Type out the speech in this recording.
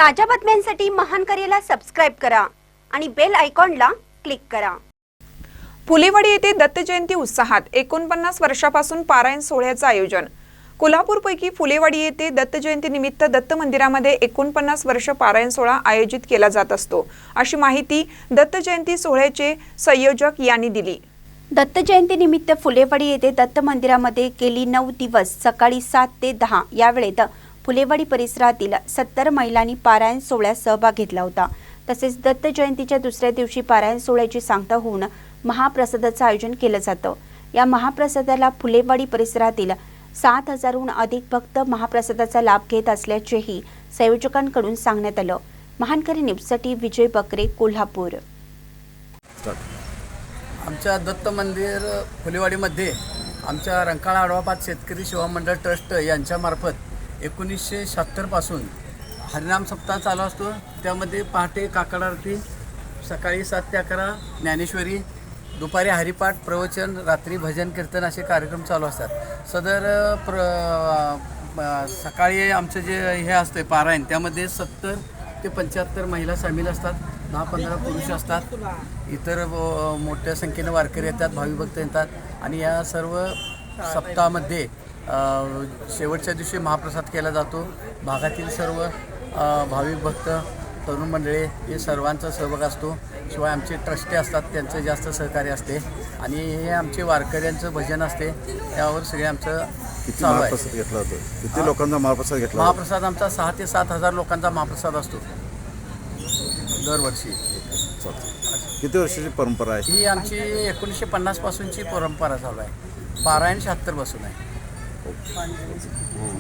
ताज्या बातम्यांसाठी महान करेला सबस्क्राइब करा आणि बेल आयकॉनला क्लिक करा। फुलेवाडी येथे दत्त जयंती उत्साहात 49 वर्षापासून पारायण सोहळ्याचे आयोजन। कोल्हापूरपैकी फुलेवाडी येथे दत्त जयंती निमित्त दत्त मंदिरामध्ये 49 वर्ष पारायण सोहळा आयोजित केला जात असतो, अशी माहिती दत्त जयंती सोहळ्याचे संयोजक यांनी दिली। दत्त जयंती निमित्त फुलेवाडी येथे दत्त मंदिरामध्ये गेली 9 दिवस सकाळी 7 ते 10 या वेळेत फुलेवाडी परिसरातील 70 महिलांनी पारायण सोहळ्यात सहभाग घेतला होता। तसेच दत्त जयंतीच्या दुसऱ्या दिवशी पारायण सोहळ्याची सांगता होऊन महाप्रसादाचे आयोजन केले जाते। या महाप्रसादाला फुलेवाडी परिसरातील 7000 हून अधिक भक्त महाप्रसादाचा लाभ घेत असल्याचेही संयोजकांकडून सांगण्यात आले। महानकरी न्यूजसाठी विजय बकरे, कोल्हापूर। आमच्या दत्त मंदिर फुलेवाडीमध्ये आमच्या रंकाळा आडवापात शेतकरी सेवा मंडळ ट्रस्ट यांच्यामार्फत 1976 पासून हरिनाम सप्ताह चालू असतो। त्यामध्ये पहाटे काकड आरती, सकाळी 7 ते 11 ज्ञानेश्वरी, दुपारी हरिपाठ, प्रवचन, रात्री भजन कीर्तन असे कार्यक्रम चालू असतात। सदर सकाळी आमचं जे हे असते पारायण, त्यामध्ये 70 ते 75 महिला सामील असतात, 10-15 पुरुष असतात, इतर मोठ्या संख्येने वारकरी येतात, भाविक भक्त येतात आणि या सर्व सप्ताहामध्ये शेवटच्या दिवशी महाप्रसाद केला जातो। भागातील सर्व भाविक भक्त, तरुण मंडळी हे सर्वांचा सहभाग असतो। शिवाय आमचे ट्रस्टी असतात, त्यांचं जास्त सहकार्य असते आणि हे आमचे वारकऱ्यांचं भजन असते। त्यावर सगळे आमचं चालू आहे। घेतला होता किती लोकांचा महाप्रसाद घेतला? महाप्रसाद आमचा 6 ते 7000 लोकांचा महाप्रसाद असतो दरवर्षी। किती वर्षाची परंपरा आहे ही? आमची 1950 पासूनची परंपरा चालू आहे। पारायण 76 पासून आहे।